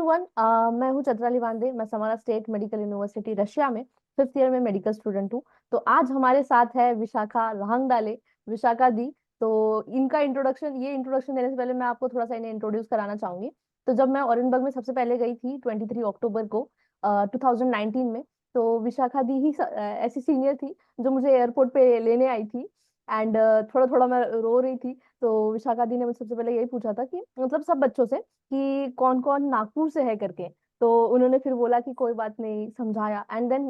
Everyone, मैं हूँ चित्राली वांदे। मैं Samara state medical university Russia में 5th ईयर में मेडिकल स्टूडेंट हूँ। तो आज हमारे साथ है विशाखा रहांगडाले, विशाखा दी। तो इनका इंट्रोडक्शन देने से पहले मैं आपको थोड़ा सा इन्हें इंट्रोड्यूस कराना चाहूंगी। तो जब मैं ऑरेनबर्ग में सबसे पहले गई थी 23 अक्टूबर को 2019 में, तो विशाखा दी ही ऐसी सीनियर थी जो मुझे एयरपोर्ट पे लेने आई थी। एंड थोड़ा थोड़ा मैं रो रही थी। तो विशाखा दी ने मुझसे सबसे पहले यही पूछा था कि मतलब सब बच्चों से कि कौन कौन नागपुर से है करके। तो उन्होंने फिर बोला कि कोई बात नहीं, समझाया। एंड देन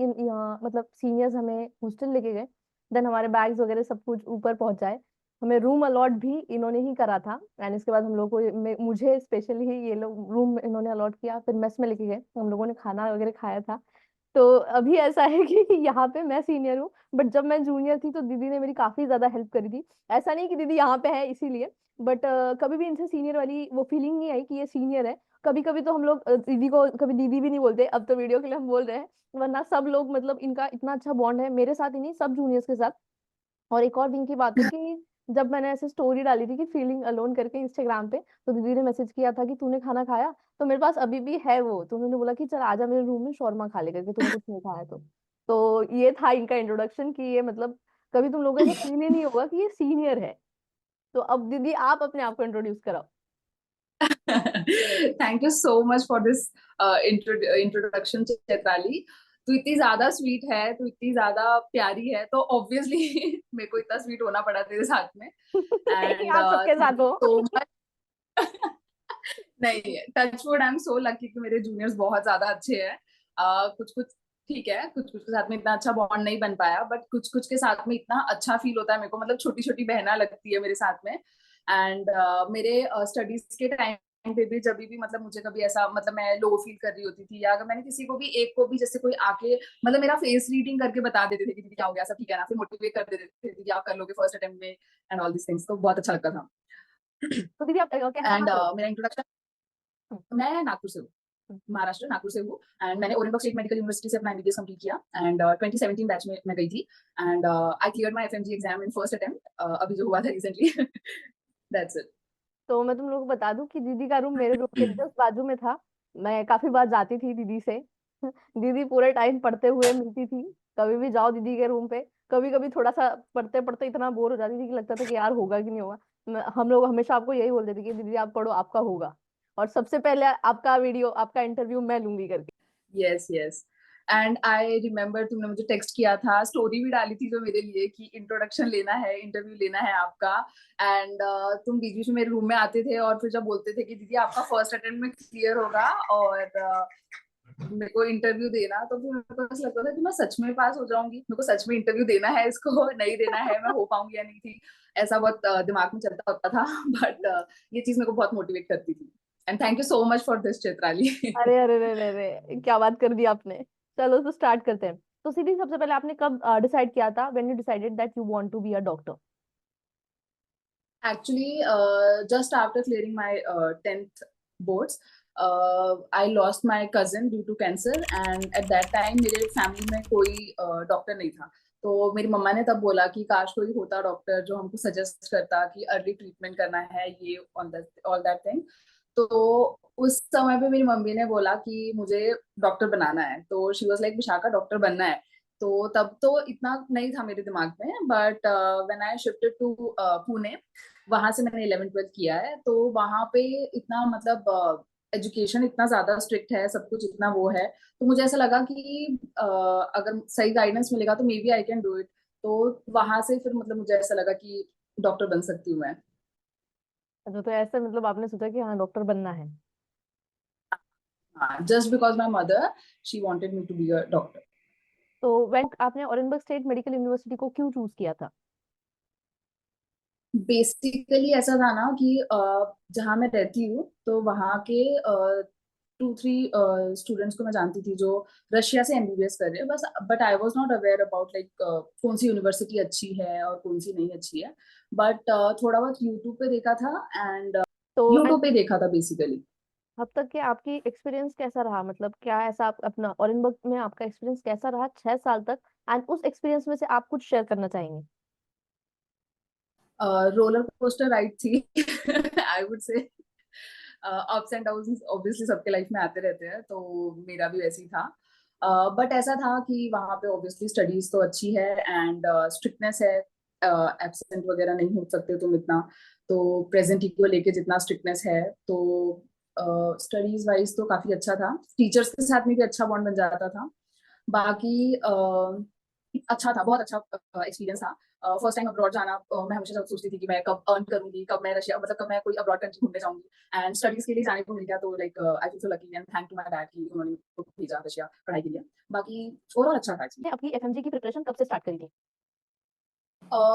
मतलब सीनियर्स हमें हॉस्टल लेके गए। देन हमारे बैग्स वगैरह सब कुछ ऊपर पहुंचाए। हमें रूम अलॉट भी इन्होंने ही करा था। एंड इसके बाद हम लोग को मुझे स्पेशली ही ये लोग रूम इन्होंने अलॉट किया, फिर मेस में लेके गए, हम लोगों ने खाना वगैरह खाया था। तो अभी ऐसा है कि यहाँ पे मैं सीनियर हूँ, बट जब मैं जूनियर थी तो दीदी ने मेरी काफी ज्यादा हेल्प करी थी। ऐसा नहीं कि दीदी यहाँ पे है इसीलिए, बट कभी भी इनसे सीनियर वाली वो फीलिंग नहीं आई कि ये सीनियर है। कभी कभी तो हम लोग दीदी को कभी दीदी भी नहीं बोलते, अब तो वीडियो के लिए हम बोल रहे हैं। वरना सब लोग मतलब इनका इतना अच्छा बॉन्ड है मेरे साथ ही नहीं, सब जूनियर्स के साथ। और एक और दिन की बात है कि जब मैंने ऐसे स्टोरी डाली थी कि फीलिंग अलोन करके इंस्टाग्राम पे, तो दीदी ने मैसेज किया था कि तूने खाना खाया। तो मेरे पास अभी भी है वो, तो उन्होंने बोला कि चल आजा मेरे रूम में शौरमा खा ले करके, तूने कुछ नहीं खाया तो ये था इनका इंट्रोडक्शन कि ये मतलब कभी तुम लोगों को ऐसा फील ही नहीं होगा कि ये सीनियर है। तो अब दीदी आप अपने आप को इंट्रोड्यूस कराओ। Thank you so much for this introduction Chaitrali. तू इतनी ज्यादा स्वीट है, तू इतनी ज्यादा प्यारी है, तो ऑब्वियसली मेरे को इतना स्वीट होना पड़ा तेरे साथ में। नहीं, एंड आप सबके साथ थैंक यू हो। So much. नहीं, touch wood, I am so lucky कि मेरे जूनियर्स बहुत ज्यादा अच्छे हैं। कुछ कुछ ठीक है, कुछ कुछ के साथ में इतना अच्छा बॉन्ड नहीं बन पाया, बट कुछ कुछ के साथ में इतना अच्छा फील होता है मेरे को, मतलब छोटी छोटी बहना लगती है मेरे साथ में। एंड मेरे स्टडीज के टाइम पे भी, जब भी मतलब मुझे कभी ऐसा मतलब मैं लो फील कर रही होती थी, या अगर मैंने किसी को भी, एक को भी, जैसे कोई आके मतलब मेरा फेस रीडिंग करके बता देते थे कि दीदी क्या हो गया, सब ठीक है ना, फिर मोटिवेट कर देते थे दीदी आप कर लोगे फर्स्ट अटेम्प्ट में, एंड ऑल दिस थिंग्स, तो बहुत अच्छा लगता था। तो दीदी आप कहाँ एंड से हो? मेरा इंट्रोडक्शन, हम्म, मैं नागपुर से हूँ, हम्म। महाराष्ट्र, नागपुर से हूँ। एंड मैंने ओरेनबर्ग स्टेट मेडिकल यूनिवर्सिटी से अपना एमबीबीएस कंप्लीट किया, एंड 2017 बैच में मैं गई थी। And I cleared my FMG exam in first attempt, अभी जो हुआ था रिसेंटली। दैट्स तो मैं तुम लोग को बता दूं कि दीदी का रूम मेरे रूम के इट। जस्ट बाजू में था। मैं काफी बार जाती थी दीदी से। दीदी पूरे टाइम पढ़ते हुए मिलती थी। कभी भी जाओ दीदी के रूम पे। कभी कभी थोड़ा सा पढ़ते पढ़ते इतना बोर हो जाती थी कि लगता था कि यार होगा कि नहीं होगा। हम लोग हमेशा आपको यही बोलते थे कि दीदी आप पढ़ो, आपका होगा। और सबसे पहले आपका वीडियो, आपका इंटरव्यू मैं लूंगी करके। Yes yes. And I remember तुमने मुझे टेक्स्ट किया था, स्टोरी भी डाली थी जो मेरे लिए कि इंट्रोडक्शन लेना है, इंटरव्यू लेना है आपका। एंड तुम बीच बीच में मेरे रूम में आते थे और फिर जब बोलते थे कि दीदी आपका फर्स्ट अटेम्प्ट में क्लियर होगा और मेरे को इंटरव्यू देना, तो फिर मेरे को ऐसा लगता था कि मैं सच में पास हो जाऊंगी, मेरे को सच में इंटरव्यू देना है, इसको नहीं देना है, मैं हो पाऊंगी या नहीं थी। ऐसा बहुत दिमाग में चलता होता था। बट ये चीज मेरे को बहुत मोटिवेट करती थी। And thank you so much for this, Chitrali. अरे अरे अरे अरे अरे, क्या बात कर दी आपने। चलो तो स्टार्ट करते हैं। तो सीधी सबसे पहले आपने कब डिसाइड किया था, when you decided that you want to be a doctor? Actually, just after clearing my 10th boards, I lost my cousin due to cancer, and at that time मेरे फैमिली में कोई डॉक्टर नहीं था। तो मेरी मम्मा ने तब बोला कि काश कोई होता डॉक्टर जो हमको सजेस्ट करता कि अर्ली ट्रीटमेंट करना है, ये ऑल दैट थिंग। तो उस समय पे मेरी मम्मी ने बोला कि मुझे डॉक्टर बनाना है, तो she was like Vishakha doctor बनना है। तो तब तो इतना नहीं था मेरे दिमाग में, but when I shifted to Pune, वहां से मैंने 11th 12th किया है, तो वहां पे इतना मतलब एजुकेशन इतना ज्यादा स्ट्रिक्ट है, सब कुछ इतना वो है। तो मुझे ऐसा लगा कि अगर सही गाइडेंस मिलेगा तो maybe I can do it. तो वहां से फिर मतलब मुझे ऐसा लगा कि डॉक्टर बन सकती हूँ मैं। अच्छा, तो ऐसे मतलब आपने सोचा कि हाँ डॉक्टर बनना है। हाँ, just because my mother she wanted me to be a doctor. तो व्हेन आपने ऑरेनबर्ग स्टेट मेडिकल यूनिवर्सिटी को क्यों चूज किया था? बेसिकली ऐसा था ना कि जहाँ मैं रहती हूँ तो वहाँ के 2 3 स्टूडेंट्स को मैं जानती थी जो रशिया से एमबीबीएस कर रहे हैं बस। But I was not aware about like कौन सी यूनिवर्सिटी अच्छी है और कौन सी नहीं अच्छी है। बट थोड़ा बहुत यूट्यूब पे देखा था, एंड तो यूट्यूब पे देखा था बेसिकली। अब तक के आपकी एक्सपीरियंस कैसा रहा, मतलब क्या ऐसा आप अपना ऑरेनबर्ग में आपका एक्सपीरियंस कैसा रहा 6 साल तक? एंड उस एक्सपीरियंस में से आप कुछ शेयर करना चाहेंगे? रोलर कोस्टर राइड थी, I would say. Ups and downs obviously सबके लाइफ में आते रहते हैं, तो मेरा भी वैसे ही था। बट ऐसा था कि वहाँ पे ऑब्वियसली स्टडीज तो अच्छी है एंड स्ट्रिक्टनेस है, एब्सेंट वगैरह नहीं हो सकते तुम इतना, तो प्रेजेंट को लेके जितना स्ट्रिक्टनेस है, तो स्टडीज वाइज तो काफी अच्छा था। टीचर्स के साथ में भी अच्छा बॉन्ड बन जाता था। बाकी अच्छा था, बहुत अच्छा एक्सपीरियंस था। फर्स्ट टाइम अब्रॉड जाना, मैं हमेशा सोचती थी कि मैं कब अर्न करूंगी, कब मैं रशिया, मतलब कब मैं कोई अब्रॉड कंट्री घूमने जाऊंगी, एंड स्टडीज के लिए जाने को मिल गया, तो like I feel so lucky and thank to my dad कि उन्होंने मुझको भेजा रशिया पढ़ाई के लिए। बाकी ओवरऑल अच्छा था एक्चुअली। आपने अपनी एफएमजी की प्रिपरेशन कब से स्टार्ट करी थी?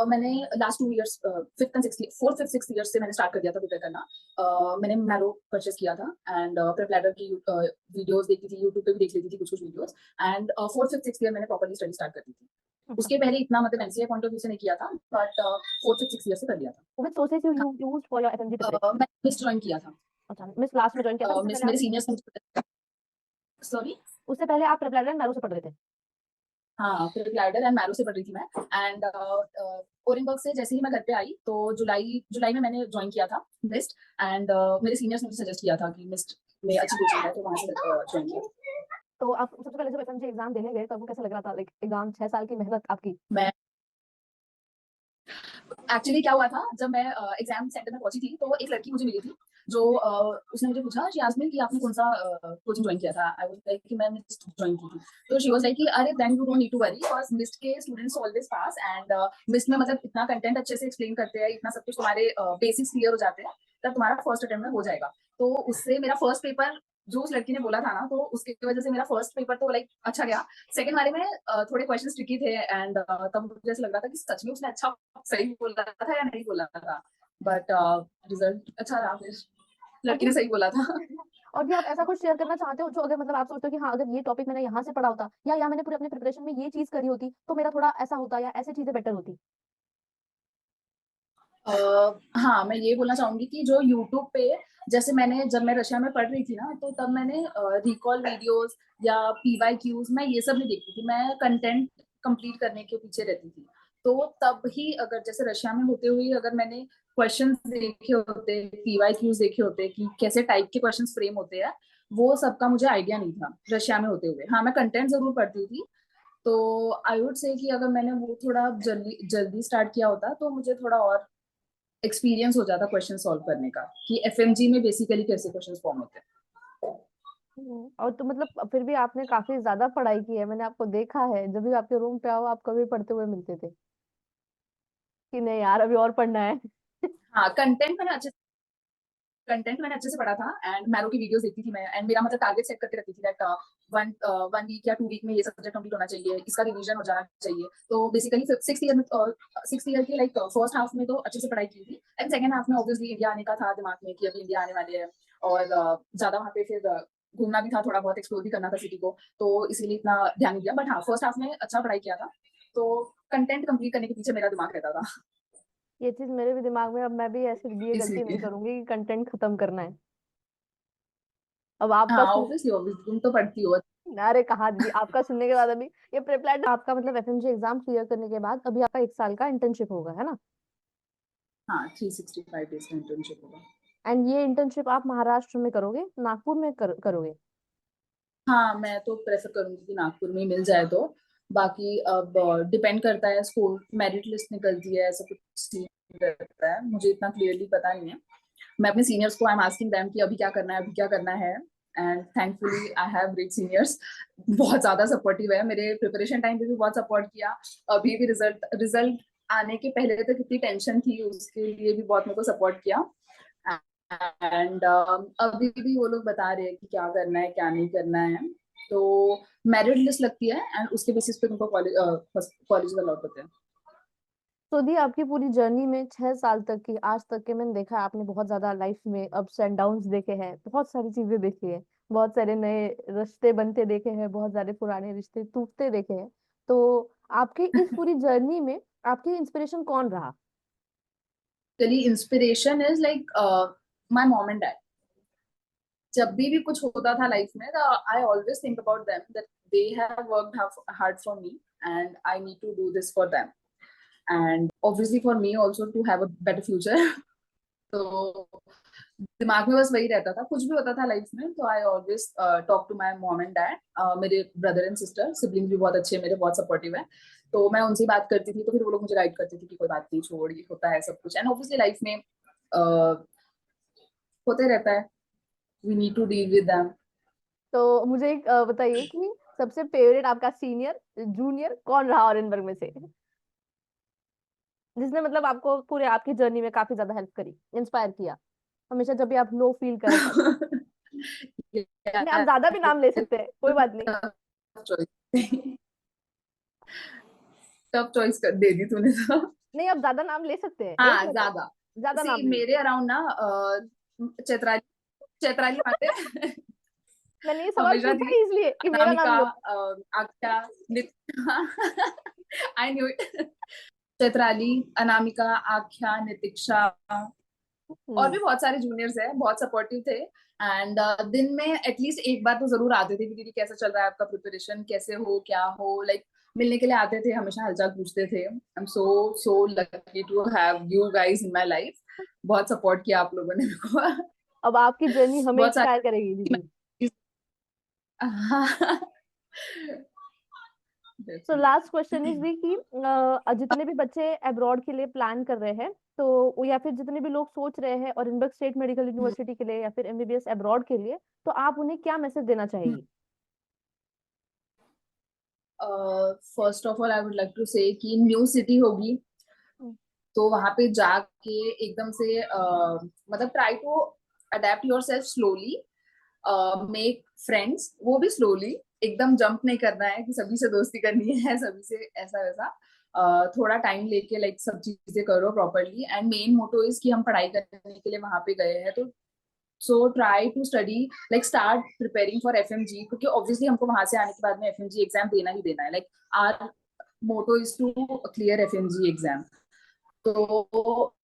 मैंने last 2 years, fifth and six, fourth fifth six years से मैंने स्टार्ट कर दिया था प्रिपेयर करना। मैंने मैरो परचेस किया था एंड प्रेप लैडर की वीडियोस देखती थी, यूट्यूब पे भी देख लेती थी कुछ कुछ videos, and fourth fifth six year मैंने प्रॉपर्ली स्टडी स्टार्ट कर दी थी। अच्छा। उसके पहले इतना मतलब एनसीए पॉइंट ऑफ व्यू से नहीं किया था, but fourth fifth six year से कर लिया था। Which sources you used for your FMG preparation? मैं मिस ज्वाइन किया था। अच्छा, मिस लास्ट में ज्वाइन किया था, उससे मिस पहले मेरे आप सीनियर्स ने, सॉरी, उससे पहले आप प्रेप एंड मैरो से पढ़ रहे थे? हाँ, फिर ग्लाइडर एंड मैरो से पढ़ रही थी मैं। एंड ओरेनबर्ग से जैसे ही मैं घर पे आई, तो जुलाई जुलाई में मैंने ज्वाइन किया था मिस्ट, एंड मेरे सीनियर्स ने मुझे सजेस्ट किया था कि मिस्ट में अच्छी कोचिंग है, तो वहां से ज्वाइन किया। तो आप सबसे पहले जब एफएमजी एग्जाम देने गए तो आपको कैसा लग रहा था? लाइक एग्जाम 6 साल की मेहनत आपकी। मैं एक्चुअली क्या हुआ था, जब मैं एग्जाम सेंटर में पहुंची थी, तो एक लड़की मुझे मिली थी, जो उसने मुझे पूछा, शी आस्क्ड मी कि आपने कौन सा कोचिंग ज्वाइन किया था। आई वाज लाइक कि मैं मिस्ट ज्वाइन की थी। तो शी वाज लाइक कि अरे then you don't need to worry, because MIST के students always pass, and MIST में मतलब इतना कंटेंट अच्छे से एक्सप्लेन करते हैं, इतना सब कुछ तुम्हारे बेसिक्स क्लियर हो जाते हैं, तब तुम्हारा फर्स्ट अटेम्प्ट में हो जाएगा। तो उससे मेरा फर्स्ट पेपर, जो उस लड़की ने बोला था ना, तो उसकी वजह से मेरा फर्स्ट पेपर तो लाइक अच्छा गया। सेकंड वाले में थोड़े क्वेश्चंस ट्रिकी थे, एंड तब मुझे ऐसा लग रहा था कि सच में उसने अच्छा सही बोला था या नहीं बोला था, बट रिजल्ट अच्छा रहा, फिर और लड़की भी ने सही बोला था। और भी आप ऐसा कुछ शेयर करना चाहते हो जो अगर मतलब आप सोचते हो कि हाँ, अगर ये टॉपिक मैंने यहाँ से पढ़ा होता या मैंने पूरे अपने प्रिपरेशन में ये चीज करी होती तो मेरा थोड़ा ऐसा होता या ऐसी चीजें बेटर होती? हाँ, मैं ये बोलना चाहूंगी कि जो यूट्यूब पे, जैसे मैंने जब मैं रशिया में पढ़ रही थी ना, तो तब मैंने रिकॉल वीडियोस या पीवाई क्यूज, मैं ये सब नहीं देखती थी, मैं कंटेंट कंप्लीट करने के पीछे रहती थी। तो तब ही अगर जैसे रशिया में होते हुए अगर मैंने क्वेश्चंस देखे होते, पीवाई क्यूज देखे होते कि कैसे टाइप के क्वेश्चंस फ्रेम होते हैं, वो सबका मुझे आइडिया नहीं था रशिया में होते हुए। हाँ, मैं कंटेंट जरूर पढ़ती थी। तो आई वुड से कि अगर मैंने वो थोड़ा जल्दी जल्दी स्टार्ट किया होता, तो मुझे थोड़ा और एक्सपीरियंस हो जाता क्वेश्चन सॉल्व करने का, कि एफएमजी में बेसिकली कैसे क्वेश्चन फॉर्म होते हैं। और तो मतलब फिर भी आपने काफी ज्यादा पढ़ाई की है, मैंने आपको देखा है जब भी आपके रूम पे आओ आप कभी पढ़ते हुए मिलते थे कि नहीं यार अभी और पढ़ना है। हाँ, कंटेंट मैंने अच्छे से पढ़ा था, एंड मैरो की वीडियोस देखती थी मैं, एंड मेरा मतलब टारगेट सेट करके रखती थी दैट वन वीक या 2 वीक में ये सब्जेक्ट कंप्लीट होना चाहिए, इसका रिवीजन हो जाना चाहिए। तो बेसिकली सिक्स ईयर में, सिक्स ईयर की लाइक फर्स्ट हाफ में तो अच्छे से पढ़ाई की थी, एंड सेकंड हाफ में ऑब्वियसली इंडिया आने का था दिमाग में कि अभी इंडिया आने वाले हैं, और ज्यादा वहाँ पे फिर घूमना भी था, थोड़ा बहुत एक्सप्लोर भी करना था सिटी को, तो इसीलिए इतना ध्यान नहीं दिया। बट हाँ, फर्स्ट हाफ में अच्छा पढ़ाई किया था, तो कंटेंट कंप्लीट करने के पीछे मेरा दिमाग रहता था। ये चीज मेरे भी दिमाग में, अब मैं भी ऐसे ये गलती नहीं इसीलिए करूंगी कि कंटेंट खत्म करना है। अब आपका हाँ, सुन ऑब्वियसली ऑब्वियसली तुम तो पढ़ती हो। अरे कहा दीदी, आपका सुनने के बाद अभी ये प्रिपेयर्ड आपका मतलब एफएमजी एग्जाम क्लियर करने के बाद अभी आपका 1 साल का इंटर्नशिप होगा है ना? हाँ, 365 डेज का इंटर्नशिप होगा। एंड ये इंटर्नशिप आप महाराष्ट्र में करोगे, नागपुर में करोगे? हाँ, मैं तो प्रेफर करूंगी कि नागपुर में ही मिल जाए, तो बाकी अब डिपेंड करता है, स्कूल मेरिट लिस्ट निकलती है, ऐसा कुछ सीन रहता है, मुझे इतना क्लियरली पता नहीं है। मैं अपने सीनियर्स को आई एम आस्किंग देम कि अभी क्या करना है, अभी क्या करना है, and thankfully I have great seniors, बहुत ज्यादा सपोर्टिव है, मेरे प्रिपरेशन टाइम पे भी बहुत सपोर्ट किया। अभी भी रिजल्ट रिजल्ट आने के पहले तो कितनी टेंशन थी, उसके लिए भी बहुत मेरे को सपोर्ट किया। एंड अभी भी वो लोग बता रहे हैं कि क्या करना है क्या नहीं करना है, तो मेरिट लिस्ट लगती है, एंड उसके बेसिस पे तुमको कॉलेज अलॉट होते हैं। तो दी आपकी पूरी जर्नी में 6 साल तक की आज तक के मैंने देखा है आपने बहुत ज्यादा लाइफ में अप्स एंड डाउन्स देखे हैं, बहुत सारी चीजें देखी है, बहुत सारे नए रिश्ते बनते देखे हैं, बहुत सारे पुराने रिश्ते टूटते देखे हैं। तो आपकी इस पूरी जर्नी में आपकी इंस्पिरेशन कौन रहा? चलिए, inspiration is like my mom and dad. जब भी कुछ होता था लाइफ में, I always think about them that they have worked hard for me, and I need to do this for them, and obviously for me also to have a better future. तो दिमाग में बस वही रहता था, कुछ भी होता था लाइफ में तो I always talk to my mom and dad. मेरे ब्रदर एंड सिस्टर सिबलिंग भी बहुत अच्छे हैं मेरे, बहुत सपोर्टिव है। तो मैं उनसे बात करती थी तो फिर वो लोग मुझे गाइड करते थे कि कोई बात नहीं, छोड़, ये होता है सब कुछ, एंड ऑब्वियसली लाइफ में होते रहता है, we need to deal with them. तो मुझे एक बताइए कि सबसे फेवरेट आपका सीनियर जूनियर कौन रहा ऑरेंजबर्ग में से, जिसने मतलब आपको पूरे आपकी जर्नी में काफी ज्यादा हेल्प करी, इंस्पायर किया, हमेशा जब भी आप लो फील कर रहे थे? नहीं, आप ज्यादा भी नाम ले सकते हैं, कोई बात नहीं। टफ चॉइस कर दे दी तूने तो। नहीं, आप ज्यादा नाम ले सकते हैं, एक हाँ नहीं, ज्यादा। ज्यादा सी नाम नहीं। मेरे अराउंड ना चैत्राली, चैत्राली बातें मैंने ये सवाल हमेशा पूछा थी। ही इसलिए कि मेरा नाम अनामिका, लो। आख्या, I knew it. Chaitrali, Anamika, आख्या, नितिक्षा और हम्म। भी बहुत सारे जूनियर्स हैं, बहुत सपोर्टिव थे। एंड दिन में एटलीस्ट एक बार तो जरूर आते थे कि दीदी कैसा चल रहा है आपका प्रिपरेशन, कैसे हो, क्या हो, लाइक मिलने के लिए आते थे, हमेशा हालचाल पूछते थे। I am so so lucky to have you guys in my life. बहुत सपोर्ट किया आप लोगों ने मेरे को। अब आपकी जर्नी हमें बहुत इंस्पायर सारे करेगी दीदी। तो लास्ट क्वेश्चन इज दी कि जितने भी बच्चे अब्रॉड के लिए प्लान कर रहे हैं, तो या फिर जितने भी लोग सोच रहे हैं ऑरेंजबर्ग स्टेट मेडिकल यूनिवर्सिटी के लिए या फिर एमबीबीएस अब्रॉड के लिए, तो आप उन्हें क्या मैसेज देना चाहेगी? First of all I would like to say कि न्यू सिटी होगी हम्म। तो वहां पे जाके एकदम से मतलब try to adapt yourself slowly, make friends वो भी स्लोली, एकदम जंप नहीं करना है कि सभी से दोस्ती करनी है, सभी से ऐसा वैसा। थोड़ा टाइम लेके लाइक सब चीजें करो properly, and main motto is कि हम पढ़ाई करने के लिए वहां पे गए हैं, तो so try to study, like start preparing for FMG, क्योंकि ऑब्वियसली हमको वहां से आने के बाद में एफएमजी एग्जाम देना ही देना है, like our motto is to clear FMG exam. तो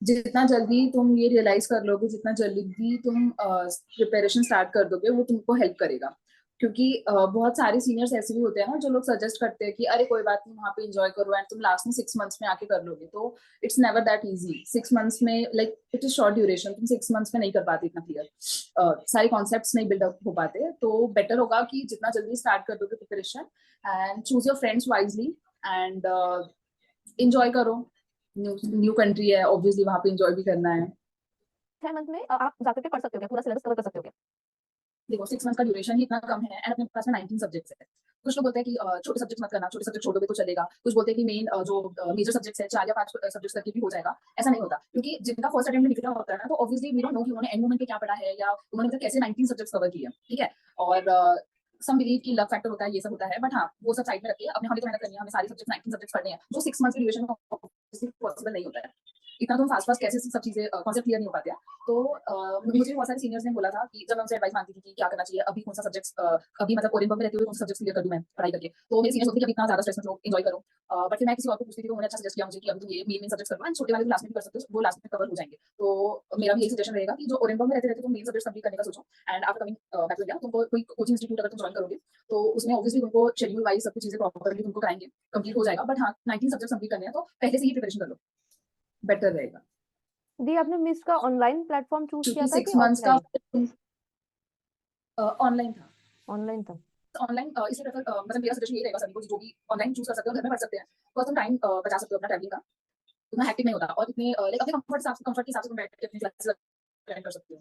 जितना जल्दी तुम ये रियलाइज कर लोगे, जितना जल्दी तुम प्रिपरेशन स्टार्ट कर दोगे, वो तुमको हेल्प करेगा। क्योंकि बहुत सारे सीनियर्स ऐसे भी होते हैं ना जो लोग सजेस्ट करते हैं कि अरे कोई बात नहीं वहां पे एंजॉय करो एंड तुम लास्ट में 6 मंथ्स में आके कर लोगे, तो it's never that easy. 6 months में like it is short duration, तुम 6 मंथ्स में नहीं कर पाते इतना क्लियर, सारे कॉन्सेप्ट्स नहीं बिल्डअप हो पाते। तो बेटर होगा कि जितना जल्दी स्टार्ट कर दोगे preparation, and choose your friends wisely, and enjoy करो। न्यू न्यू कंट्री है, ऑब्वियसली वहां पे एंजॉय भी करना है। 6 मंथ में आप जाकर के पढ़ सकते हो क्या, पूरा सिलेबस कवर कर सकते हो क्या? देखो 6 मंथ का ड्यूरेशन ही इतना कम है एंड अपने पास में 19 सब्जेक्ट्स है। कुछ लोग बोलते हैं कि छोटे सब्जेक्ट मत करना, छोटे सब्जेक्ट छोड़ दोगे तो चलेगा, कुछ बोलते हैं कि मेन जो मेजर सब्जेक्ट्स है 4 या 5 सब्जेक्ट्स करके भी हो जाएगा। ऐसा नहीं होता, क्योंकि जिनका फर्स्ट अटेम्प्ट में निकला होता है ना, तो ऑब्वियसली वी डोंट नो कि उन्होंने एंड मोमेंट पे क्या पढ़ा है या उन्होंने मतलब कैसे 19 सब्जेक्ट्स कवर किए, ठीक है। और सम बिलीव की लक फैक्टर होता है, ये सब होता है, बट हाँ वो सब साइड में रखिए, अपने हमें तो मेहनत करनी है, हमें सारे सब्जेक्ट 19 सब्जेक्ट पढ़ने हैं, जो 6 मंथ की ड्यूरेशन में पॉसिबल नहीं होता है। इतना तो फास्ट फास्ट कैसे सब चीजें कॉन्सेप्ट क्लियर नहीं हो पाते हैं। तो मुझे बहुत सारे सीनियर्स ने बोला था कि जब मैं उनसे एडवाइस मांगती थी कि क्या करना चाहिए, अभी कौन सा सब्जेक्ट, अभी मतलब ओरिएंटल में रहते हुए कौन सा सब्जेक्ट क्लियर कर दूं मैं पढ़ाई करके, तो मेरे सीनियर्स बोलते थे कि अभी इतना ज्यादा स्ट्रेस मत लो, एंजॉय करो। बट फिर मैं किसी और को पूछती थी तो उन्होंने अच्छा सजेस्ट किया मुझे कि अभी तुम ये मेन मेन सब्जेक्ट कर लो, एंड छोटे वाले जो लास्ट में भी कर सकते हो वो लास्ट में कवर हो जाएंगे। तो मेरा भी यही सजेशन रहेगा कि जो ओरिएंटल में रहते रहते तुम मेन सब्जेक्ट कंप्लीट करने का सोचो, and after coming back to India तुमको कोई कोचिंग इंस्टीट्यूट अगर तुम ज्वाइन करोगे तो उसमें ऑब्वियसली तुमको शेड्यूल वाइज सब कुछ चीजें प्रॉपरली तुमको कराएंगे, कंप्लीट हो जाएगा। बट हाँ 19 सब्जेक्ट कंप्लीट करने हैं तो पहले से ही प्रिपरेशन कर लो, बेटर रहेगा। दी, आपने मिस का ऑनलाइन प्लेटफॉर्म चूज किया क्योंकि था कि 6 मंथ्स का ऑफलाइन? ऑनलाइन था। ऑनलाइन था। ऑनलाइन इसलिए प्रेफर, मतलब मेरा सजेशन ये रहेगा सभी को जो भी ऑनलाइन चूज कर सकते हो, घर में पढ़ सकते हैं, बिकॉज तुम टाइम बचा सकते हो अपना ट्रैवलिंग का, उतना हैक्टिक नहीं होता, और इतने लाइक अपने कंफर्ट के हिसाब से तुम बैठ के अपनी क्लासेस अटेंड कर सकते हो।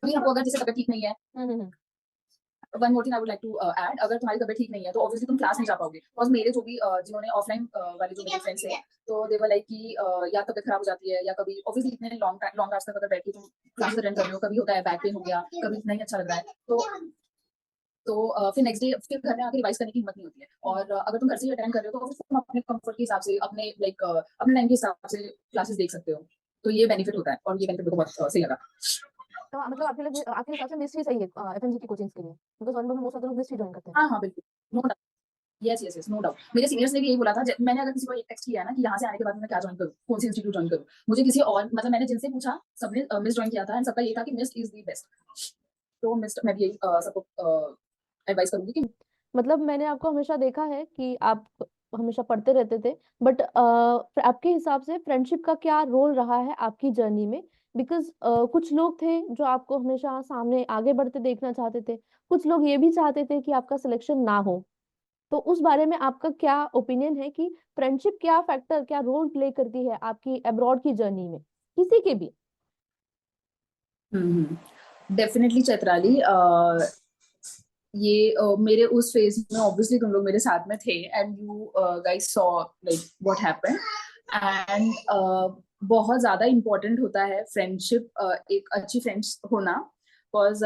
अभी आपको अगर जैसे तबियत ठीक नहीं है, hmm. One more thing I would like to add, अगर तुम्हारी तबियत ठीक नहीं है तो ऑब्वियसली तुम क्लास नहीं जा पाओगे, बिकॉज मेरे जो भी जिन्होंने ऑफलाइन वाले जो मेरे फ्रेंड्स हैं, तो दे वर लाइक कि या तबियत खराब हो जाती है या कभी ऑब्वियसली इतने लॉन्ग लॉन्ग आवर्स तक अगर बैठ के तुम क्लास अटेंड कर रहे हो, कभी होता है बैक पेन हो गया, कभी नहीं अच्छा लग रहा है, तो फिर नेक्स्ट डे फिर घर में आके रिवाइज करने की हिम्मत नहीं होती है। और अगर तुम घर से ही अटेंड कर रहे हो तो फिर तुम अपने कंफर्ट के हिसाब से, अपने लाइक अपने टाइम के हिसाब से क्लासेस देख सकते हो, तो ये बेनिफिट होता है, और ये बेनिफिट मेरे को बहुत सही लगा। तो मतलब आपके हिसाब से मिस ही सही है एफएमजी की कोचिंग्स के लिए, बिकॉज़ ऑनलाइन में मोस्ट ऑफ द लोग मिस ही ज्वाइन करते हैं। हाँ हाँ बिल्कुल, no doubt, yes yes yes, no doubt. मेरे सीनियर्स ने भी यही बोला था, मैंने अगर किसी को एक टेक्स्ट किया है ना कि यहाँ से आने के बाद मैं क्या ज्वाइन करूँ, कौन सी इंस्टीट्यूट ज्वाइन करूँ, मुझे किसी और मतलब मैंने जिनसे पूछा सबने मिस ज्वाइन किया था, एंड सबका ये था कि मिस इज द बेस्ट। तो मिस मैं भी यही सबको एडवाइस करूंगी कि मतलब मैंने आपको हमेशा देखा है कि आप हमेशा पढ़ते रहते थे, बट आपके हिसाब से फ्रेंडशिप का क्या रोल रहा है आपकी जर्नी में, बिकॉज कुछ लोग थे जो आपको हमेशा सामने आगे बढ़ते देखना चाहते थे, कुछ लोग ये भी चाहते थे कि आपका सिलेक्शन ना हो। तो उस बारे में आपका क्या ओपिनियन है कि फ्रेंडशिप क्या फैक्टर, क्या रोल प्ले करती है आपकी अब्रॉड की जर्नी में, किसी के भी? डेफिनेटली चैत्राली, ये मेरे उस फेज में ऑब्वियसली तुम लोग मेरे साथ में थे and you guys saw like what happened. And बहुत ज्यादा इम्पोर्टेंट होता है फ्रेंडशिप, एक अच्छी फ्रेंड्स होना। बिकॉज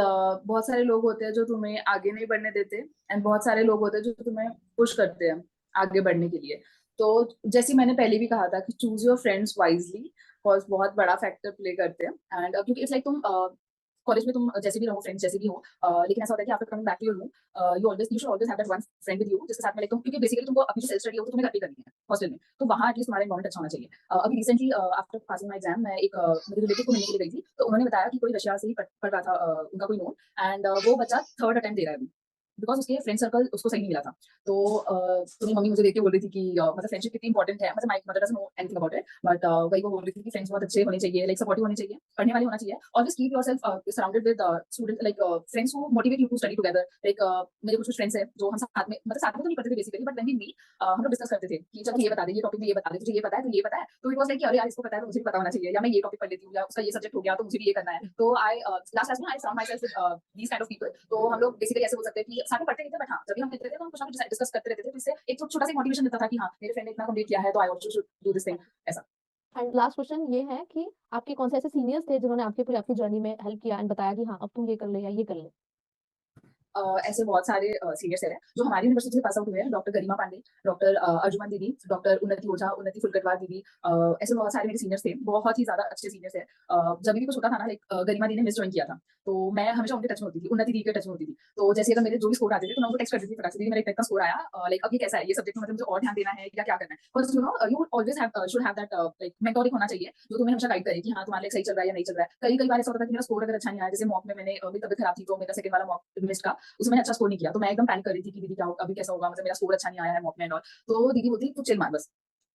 बहुत सारे लोग होते हैं जो तुम्हें आगे नहीं बढ़ने देते, एंड बहुत सारे लोग होते हैं जो तुम्हें पुश करते हैं आगे बढ़ने के लिए। तो जैसे मैंने पहले भी कहा था कि choose your friends wisely, because बहुत बड़ा फैक्टर प्ले करते हैं। एंड क्योंकि इट्स लाइक तुम कॉलेज में तुम जैसे भी रहो, फ्रेंड्स जैसे भी हो, लेकिन ऐसा होता है कि after coming back to your room, you should always have that one friend with you जिसके साथ में लाइक तुम, क्योंकि बेसिकली तुमको अपनी सेल्फ स्टडी हो तो तुम्हें घर पे करनी है हॉस्टल में, तो वहाँ एटलीस्ट तुम्हारा एनवायरमेंट अच्छा होना चाहिए। अभी recently after passing my exam मैं एक मेरे रिलेटिव को मिलने के लिए गई थी, तो उन्होंने बताया कि कोई रशिया से ही पढ़ रहा था, उनका कोई नोन, एंड वो बच्चा थर्ड अटेम्प्ट दे रहा है अभी, बिकॉज उसके फ्रेंड सर्कल उसको सही नहीं मिला था। तो मेरी मम्मी मुझे देख के बोल रही थी कि मतलब फ्रेंडशिप कितनी इंपॉर्टेंट है, मतलब my mother doesn't know anything about it, but वही वो बोल रही थी कि फ्रेंड्स बहुत अच्छे होने चाहिए, लाइक सपोर्टिव होने चाहिए, पढ़ने वाले होना चाहिए, always keep yourself surrounded with student, like friends who motivate you to study together. Like मेरे कुछ फ्रेंड्स हैं जो हम साथ में, मतलब साथ में तो नहीं पढ़ते थे basically, but when we meet हम लोग डिस्कस करते थे कि चलो ये बता दे, ये टॉपिक में ये बता दे, तुझे ये पता है, तो ये पता है, तो इट वाज लाइक अरे यार इसको पता है तो मुझे भी पता होना चाहिए, या मैं ये टॉपिक पढ़ लेती हूँ, या उसका ये सब्जेक्ट हो गया तो मुझे भी ये करना है। तो आई लास्ट क्लास में I found myself with these kind of people. तो हम लोग बेसिकली ऐसे बोल सकते हैं कि साथ में पढ़ते नहीं थे, बट हाँ जब भी हम मिलते थे तो हम कुछ ना कुछ डिस्कस करते रहते थे, तो इससे एक छोटा सा मोटिवेशन मिलता था कि हाँ मेरे फ्रेंड ने इतना कंप्लीट किया है तो I also should do this thing, ऐसा। एंड लास्ट क्वेश्चन ये है कि आपके कौन से ऐसे सीनियर्स थे जिन्होंने आपके पूरी आपकी जर्नी में हेल्प किया एंड बताया कि हाँ अब तुम ये कर ले या ये कर ले? ऐसे बहुत सारे सीनियर्स हैं जो हमारी यूनिवर्सिटी से पास आउट हुए हैं, डॉक्टर गरिमा पांडे, डॉक्टर अर्जुमन दीदी, डॉक्टर उन्नति ओझा, उन्नति फुलकटवार दीदी, ऐसे बहुत सारे मेरे सीनियर्स थे, बहुत ही ज्यादा अच्छे सीनियर्स है। जब भी कुछ होता था ना, लाइक गरिमा दी ने मिस ज्वाइन किया था, तो मैं हमेशा उनके टच में होती थी, उन्नति दी के टच में होती थी। तो जैसे अगर मेरे जो भी स्कोर आते थे तो मैं उनको टेक्स्ट करती थी, फटाक से, दीदी मेरा इतना स्कोर आया, लाइक अब ये कैसा है, ये सब्जेक्ट में मतलब मुझे और ध्यान देना है या क्या करना है, because you know you always have should have that like mentoring होना चाहिए जो तुम्हें हमेशा गाइड करे कि हाँ तुम्हारे लिए सही चल रहा है या नहीं चल रहा है। कई कई बार ऐसा होता था कि मेरा स्कोर अगर अच्छा नहीं आया, जैसे मॉक में मैंने, मेरी तबियत खराब थी तो मेरा सेकंड वाला मॉक मिस का, उसमें मैंने अच्छा स्कोर नहीं किया, तो मैं एकदम पैनिक कर रही थी कि दीदी क्या होगा, अभी कैसा होगा, मतलब मेरा स्कोर अच्छा नहीं आया है मॉक में और। तो दीदी बोलती तू चिल मार, बस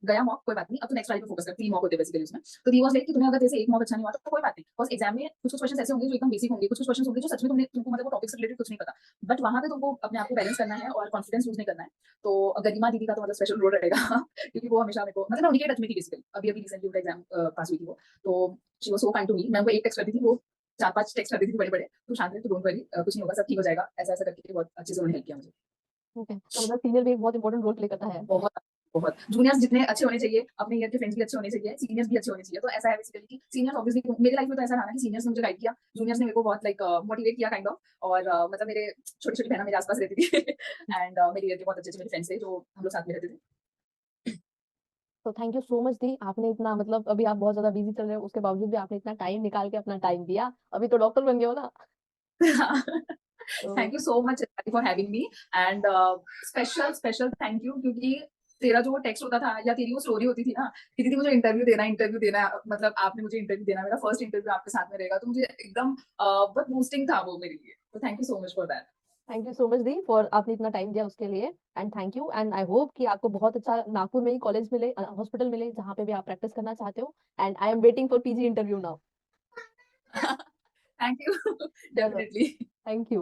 गया मॉक कोई बात नहीं, अब तो नेक्स्ट वाले पे फोकस कर, 3 मॉक होते हैं बेसिकली उसमें। तो दी वाज लाइक कि तुम्हें अगर जैसे एक मॉक अच्छा नहीं हुआ तो कोई बात नहीं, बिकॉज़ एग्जाम में कुछ कुछ क्वेश्चंस ऐसे होंगे जो एकदम बेसिक होंगे, कुछ कुछ क्वेश्चंस होंगे जो सच में तुमको मतलब वो टॉपिक से रिलेटेड कुछ नहीं पता, बट वहां पे तुमको अपने आप को बैलेंस करना है और कॉन्फिडेंस लूज नहीं करना है। तो गरिमा दीदी का तो मतलब स्पेशल रोल रहेगा क्योंकि वो हमेशा मेरे को, मतलब मैं उनके टच में थी बेसिकली, अभी अभी रिसेंटली उनका एग्जाम पास हुई थी वो, तो she was so kind to me. मैं उनको एक टेक्स्ट करती थी, वो 4-5 टेक्स्ट कर देती थी बड़े बड़े, तू शांत रह, तू डोंट वरी, कुछ नहीं होगा, सब ठीक हो जाएगा, ऐसा ऐसा करके बहुत अच्छे से उन्होंने हेल्प किया मुझे। ओके, तो मतलब सीनियर भी एक बहुत इंपॉर्टेंट रोल प्ले करता है। बहुत बहुत जूनियर्स जितने अच्छे होने चाहिए, अपने ईयर के फ्रेंड्स भी अच्छे होने चाहिए, सीनियर्स भी अच्छे होने चाहिए। तो ऐसा है बेसिकली कि सीनियर्स ऑब्वियसली मेरे लाइफ में तो ऐसा रहा ना कि सीनियर्स ने मुझे गाइड किया, जूनियर्स ने मेरे को बहुत लाइक मोटिवेट किया काइंड ऑफ, और मतलब मेरे छोटी छोटी बहना मेरे आसपास रहती थी एंड मेरे ईयर के बहुत अच्छे अच्छे मेरे फ्रेंड्स थे जो हम लोग साथ में रहते थे। तो थैंक यू सो मच दी, आपने इतना, मतलब अभी आप बहुत ज्यादा बिजी चल रहे हो उसके बावजूद भी आपने इतना टाइम निकाल के अपना टाइम दिया, अभी तो डॉक्टर बन गए हो ना। तो thank you so much for having me, and special special thank you, क्योंकि तेरा जो वो टेक्स्ट होता था या तेरी वो स्टोरी होती थी ना कि दीदी मुझे इंटरव्यू देना है, मतलब आपने मुझे इंटरव्यू देना, मेरा फर्स्ट इंटरव्यू आपके साथ में रहेगा, तो मुझे एकदम बहुत बूस्टिंग था वो मेरे लिए। तो thank you so much for that. Thank you so much the for आपने इतना टाइम दिया उसके लिए, and thank you, and I hope कि आपको बहुत अच्छा नागपुर में ही कॉलेज मिले, हॉस्पिटल मिले जहाँ पे भी आप प्रैक्टिस करना चाहते हो, and I am waiting for PG interview now. Thank you चलो, डेफिनेटली। Thank you.